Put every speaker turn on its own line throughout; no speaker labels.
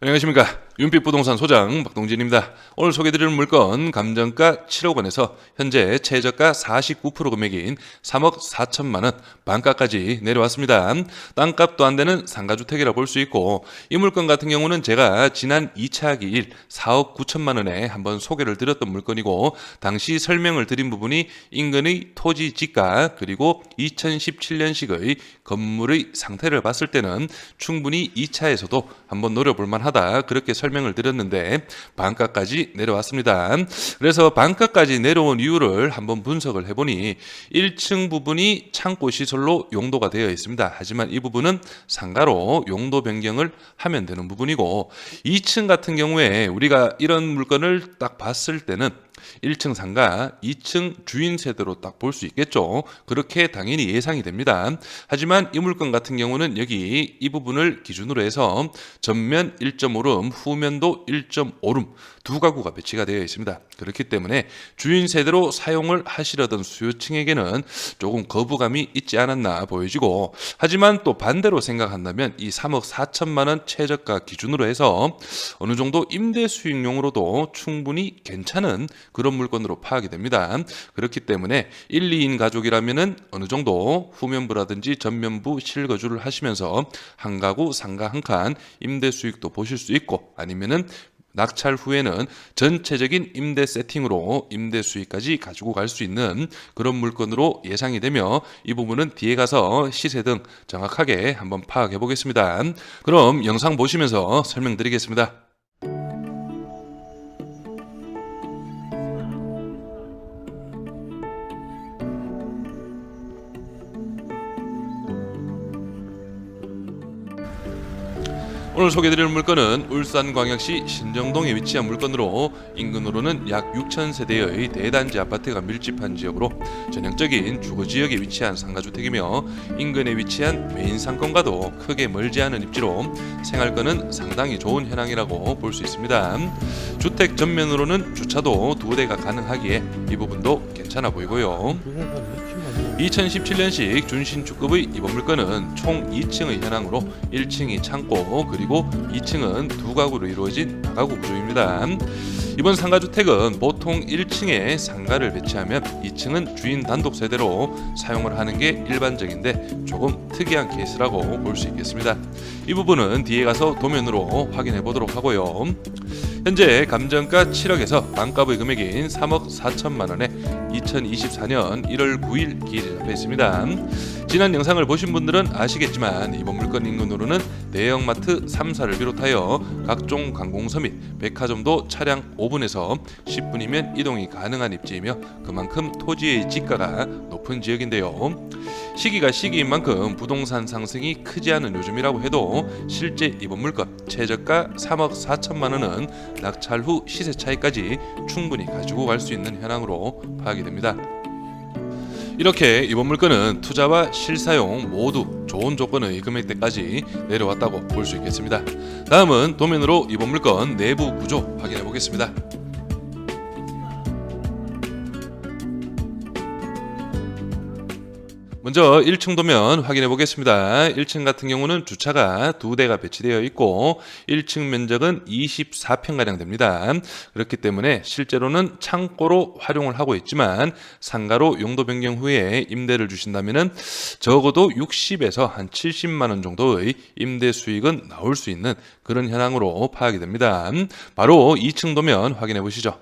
안녕하십니까. 윤빛부동산 소장 박동진입니다. 오늘 소개드릴 물건 감정가 7억 원에서 현재 최저가 49% 금액인 3억 4천만 원 반가까지 내려왔습니다. 땅값도 안 되는 상가주택이라 볼 수 있고, 이 물건 같은 경우는 제가 지난 2차 기일 4억 9천만 원에 한번 소개를 드렸던 물건이고, 당시 설명을 드린 부분이 인근의 토지 지가 그리고 2017년식의 건물의 상태를 봤을 때는 충분히 2차에서도 한번 노려볼 만하다, 그렇게 설명을 드렸는데 반가까지 내려왔습니다. 그래서 반가까지 내려온 이유를 한번 분석을 해보니 1층 부분이 창고 시설로 용도가 되어 있습니다. 하지만 이 부분은 상가로 용도 변경을 하면 되는 부분이고, 2층 같은 경우에 우리가 이런 물건을 딱 봤을 때는 1층 상가, 2층 주인 세대로 딱 볼 수 있겠죠. 그렇게 당연히 예상이 됩니다. 하지만 이 물건 같은 경우는 여기 이 부분을 기준으로 해서 전면 1.5룸, 후면도 1.5룸 두 가구가 배치가 되어 있습니다. 그렇기 때문에 주인 세대로 사용을 하시려던 수요층에게는 조금 거부감이 있지 않았나 보여지고, 하지만 또 반대로 생각한다면 이 3억 4천만 원 최저가 기준으로 해서 어느 정도 임대 수익용으로도 충분히 괜찮은 그런 물건으로 파악이 됩니다. 그렇기 때문에 1, 2인 가족이라면은 어느 정도 후면부라든지 전면부 실거주를 하시면서 한 가구 상가 한 칸 임대 수익도 보실 수 있고, 아니면은 낙찰 후에는 전체적인 임대 세팅으로 임대 수익까지 가지고 갈 수 있는 그런 물건으로 예상이 되며, 이 부분은 뒤에 가서 시세 등 정확하게 한번 파악해 보겠습니다. 그럼 영상 보시면서 설명드리겠습니다. 오늘 소개드릴 물건은 울산광역시 신정동에 위치한 물건으로, 인근으로는 약 6,000세대의 대단지 아파트가 밀집한 지역으로 전형적인 주거지역에 위치한 상가주택이며, 인근에 위치한 메인 상권과도 크게 멀지 않은 입지로 생활권은 상당히 좋은 현황이라고 볼 수 있습니다. 주택 전면으로는 주차도 2대가 가능하기에 이 부분도 괜찮아 보이고요. 2017년식 준신축급의 이번 물건은 총 2층의 현황으로 1층이 창고 그리고 2층은 두 가구로 이루어진 다가구 구조입니다. 이번 상가주택은 보통 1층에 상가를 배치하면 2층은 주인 단독 세대로 사용을 하는 게 일반적인데 조금 특이한 케이스라고 볼 수 있겠습니다. 이 부분은 뒤에 가서 도면으로 확인해 보도록 하고요. 현재 감정가 7억에서 반값의 금액인 3억 4천만 원에 2024년 1월 9일 기일이 잡혀 있습니다. 지난 영상을 보신 분들은 아시겠지만 이번 물건 인근으로는 대형마트 3사를 비롯하여 각종 관공서 및 백화점도 차량 5분에서 10분이면 이동이 가능한 입지이며, 그만큼 토지의 지가가 높은 지역인데요. 시기가 시기인 만큼 부동산 상승이 크지 않은 요즘이라고 해도 실제 이번 물건 최저가 3억 4천만 원은 낙찰 후 시세 차이까지 충분히 가지고 갈 수 있는 현황으로 파악이 됩니다. 이렇게 이번 물건은 투자와 실사용 모두 좋은 조건의 금액대까지 내려왔다고 볼 수 있겠습니다. 다음은 도면으로 이번 물건 내부 구조 확인해 보겠습니다. 먼저 1층 도면 확인해 보겠습니다. 1층 같은 경우는 주차가 2대가 배치되어 있고 1층 면적은 24평가량 됩니다. 그렇기 때문에 실제로는 창고로 활용을 하고 있지만 상가로 용도 변경 후에 임대를 주신다면 적어도 60에서 한 70만 원 정도의 임대 수익은 나올 수 있는 그런 현황으로 파악이 됩니다. 바로 2층 도면 확인해 보시죠.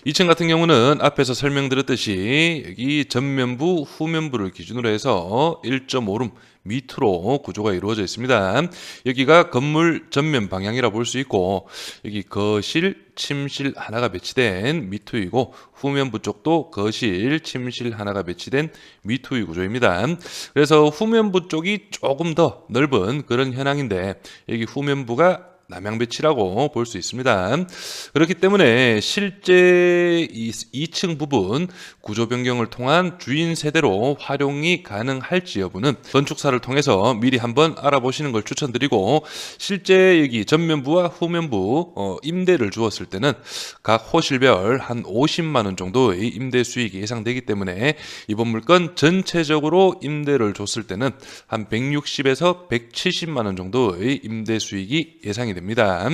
2층 같은 경우는 앞에서 설명드렸듯이 여기 전면부, 후면부를 기준으로 해서 1.5룸 밑으로 구조가 이루어져 있습니다. 여기가 건물 전면 방향이라 볼 수 있고, 여기 거실, 침실 하나가 배치된 미투이고, 후면부 쪽도 거실, 침실 하나가 배치된 미투이 구조입니다. 그래서 후면부 쪽이 조금 더 넓은 그런 현황인데, 여기 후면부가 남향 배치라고 볼 수 있습니다. 그렇기 때문에 실제 이 2층 부분 구조 변경을 통한 주인 세대로 활용이 가능할지 여부는 건축사를 통해서 미리 한번 알아보시는 걸 추천드리고, 실제 여기 전면부와 후면부 임대를 주었을 때는 각 호실별 한 50만 원 정도의 임대 수익이 예상되기 때문에 이번 물건 전체적으로 임대를 줬을 때는 한 160에서 170만 원 정도의 임대 수익이 예상이 됩니다.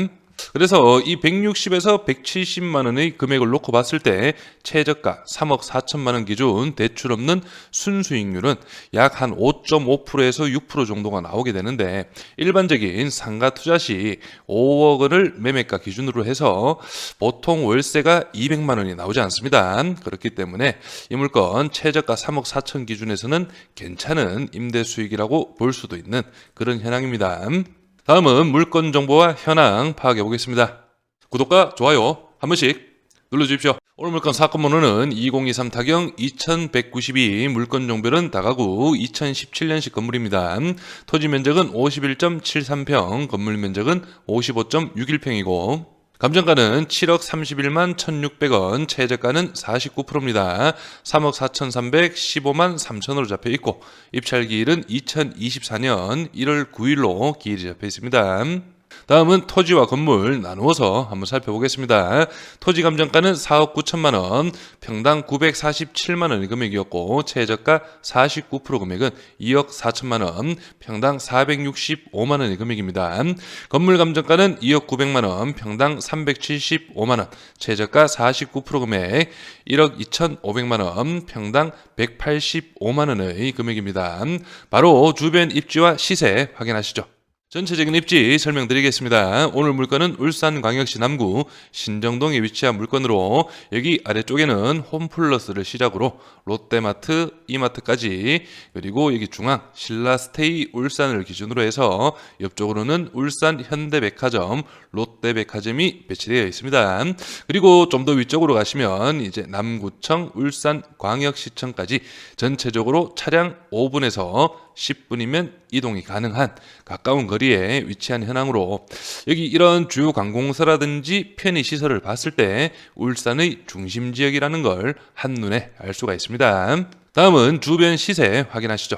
그래서 이 160에서 170만 원의 금액을 놓고 봤을 때 최저가 3억 4천만 원 기준 대출 없는 순수익률은 약 한 5.5%에서 6% 정도가 나오게 되는데, 일반적인 상가 투자 시 5억 원을 매매가 기준으로 해서 보통 월세가 200만 원이 나오지 않습니다. 그렇기 때문에 이 물건 최저가 3억 4천 기준에서는 괜찮은 임대 수익이라고 볼 수도 있는 그런 현황입니다. 다음은 물건 정보와 현황 파악해 보겠습니다. 구독과 좋아요 한 번씩 눌러주십시오. 오늘 물건 사건 번호는 2023 타경 2192, 물건 종별은 다가구 2017년식 건물입니다. 토지 면적은 51.73평, 건물 면적은 55.61평이고 감정가는 7억 31만 1,600원, 최저가는 49%입니다. 3억 4,315만 3천으로 잡혀 있고 입찰 기일은 2024년 1월 9일로 기일이 잡혀 있습니다. 다음은 토지와 건물 나누어서 한번 살펴보겠습니다. 토지 감정가는 4억 9천만 원, 평당 947만 원의 금액이었고 최저가 49% 금액은 2억 4천만 원, 평당 465만 원의 금액입니다. 건물 감정가는 2억 900만 원, 평당 375만 원, 최저가 49% 금액 1억 2,500만 원, 평당 185만 원의 금액입니다. 바로 주변 입지와 시세 확인하시죠. 전체적인 입지 설명드리겠습니다. 오늘 물건은 울산광역시 남구 신정동에 위치한 물건으로 여기 아래쪽에는 홈플러스를 시작으로 롯데마트, 이마트까지, 그리고 여기 중앙 신라스테이 울산을 기준으로 해서 옆쪽으로는 울산 현대백화점, 롯데백화점이 배치되어 있습니다. 그리고 좀 더 위쪽으로 가시면 이제 남구청, 울산광역시청까지 전체적으로 차량 5분에서 10분이면 이동이 가능한 가까운 거리에 위치한 현황으로 여기 이런 주요 관공서라든지 편의시설을 봤을 때 울산의 중심 지역이라는 걸 한눈에 알 수가 있습니다. 다음은 주변 시세 확인하시죠.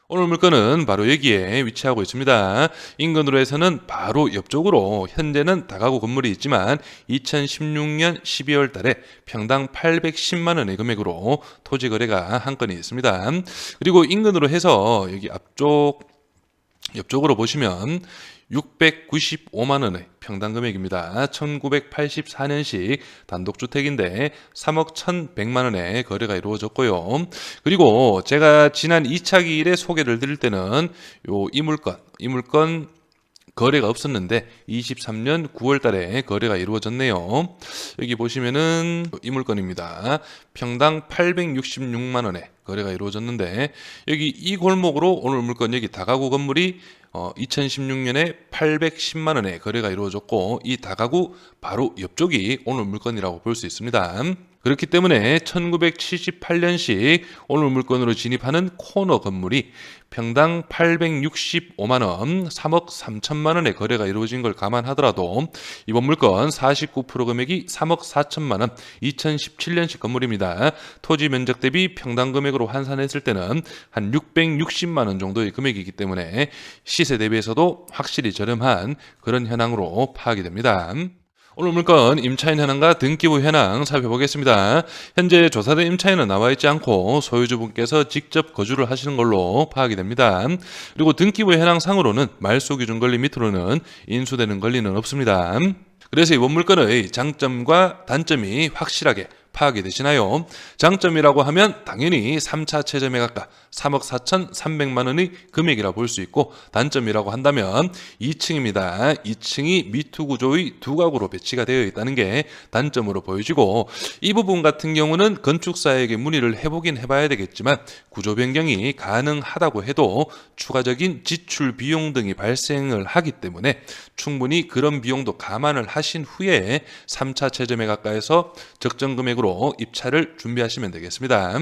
오늘 물건은 바로 여기에 위치하고 있습니다. 인근으로 해서는 바로 옆쪽으로 현재는 다가구 건물이 있지만 2016년 12월 달에 평당 810만 원의 금액으로 토지 거래가 한 건이 있습니다. 그리고 인근으로 해서 여기 옆쪽으로 보시면 695만 원의 평당 금액입니다. 1984년식 단독주택인데 3억 1,100만 원의 거래가 이루어졌고요. 그리고 제가 지난 2차 기일에 소개를 드릴 때는 이 물건 거래가 없었는데 23년 9월 달에 거래가 이루어졌네요. 여기 보시면은 이 물건입니다. 평당 866만 원에 거래가 이루어졌는데 여기 이 골목으로 오늘 물건 여기 다가구 건물이 2016년에 810만 원에 거래가 이루어졌고 이 다가구 바로 옆쪽이 오늘 물건이라고 볼 수 있습니다. 그렇기 때문에 1978년식 오늘 물건으로 진입하는 코너 건물이 평당 865만 원, 3억 3천만 원의 거래가 이루어진 걸 감안하더라도 이번 물건 49% 금액이 3억 4천만 원, 2017년식 건물입니다. 토지 면적 대비 평당 금액으로 환산했을 때는 한 660만 원 정도의 금액이기 때문에 시세 대비해서도 확실히 저렴한 그런 현황으로 파악이 됩니다. 오늘 물건 임차인 현황과 등기부 현황 살펴보겠습니다. 현재 조사된 임차인은 나와 있지 않고 소유주분께서 직접 거주를 하시는 걸로 파악이 됩니다. 그리고 등기부 현황상으로는 말소 기준 권리 밑으로는 인수되는 권리는 없습니다. 그래서 이번 물건의 장점과 단점이 확실하게 파악이 되시나요? 장점이라고 하면 당연히 3차 최저 매각가 3억 4,300만 원의 금액이라 볼 수 있고, 단점이라고 한다면 2층입니다. 2층이 미투 구조의 두 가구로 배치가 되어 있다는 게 단점으로 보여지고, 이 부분 같은 경우는 건축사에게 문의를 해보긴 해봐야 되겠지만 구조 변경이 가능하다고 해도 추가적인 지출 비용 등이 발생을 하기 때문에 충분히 그런 비용도 감안을 하신 후에 3차 최저 매각가에서 적정 금액으로 입찰을 준비하시면 되겠습니다.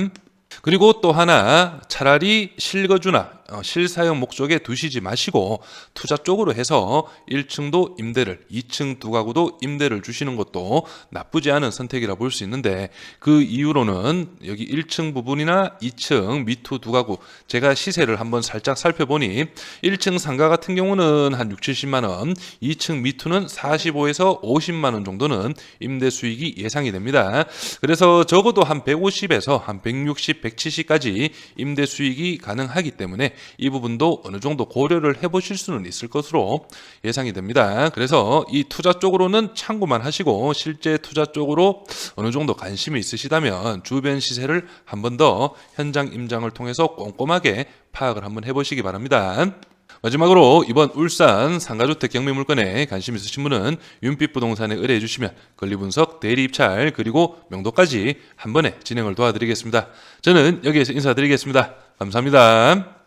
그리고 또 하나, 차라리 실거주나 실사용 목적에 두시지 마시고 투자 쪽으로 해서 1층도 임대를, 2층 두 가구도 임대를 주시는 것도 나쁘지 않은 선택이라 볼 수 있는데, 그 이유로는 여기 1층 부분이나 2층 미투 두 가구 제가 시세를 한번 살짝 살펴보니 1층 상가 같은 경우는 한 6, 70만 원, 2층 미투는 45에서 50만 원 정도는 임대 수익이 예상이 됩니다. 그래서 적어도 한 150에서 한 160, 170까지 임대 수익이 가능하기 때문에 이 부분도 어느 정도 고려를 해보실 수는 있을 것으로 예상이 됩니다. 그래서 이 투자 쪽으로는 참고만 하시고 실제 투자 쪽으로 어느 정도 관심이 있으시다면 주변 시세를 한 번 더 현장 임장을 통해서 꼼꼼하게 파악을 한번 해보시기 바랍니다. 마지막으로 이번 울산 상가주택 경매 물건에 관심 있으신 분은 윤빛 부동산에 의뢰해 주시면 권리 분석, 대리 입찰 그리고 명도까지 한 번에 진행을 도와드리겠습니다. 저는 여기에서 인사드리겠습니다. 감사합니다.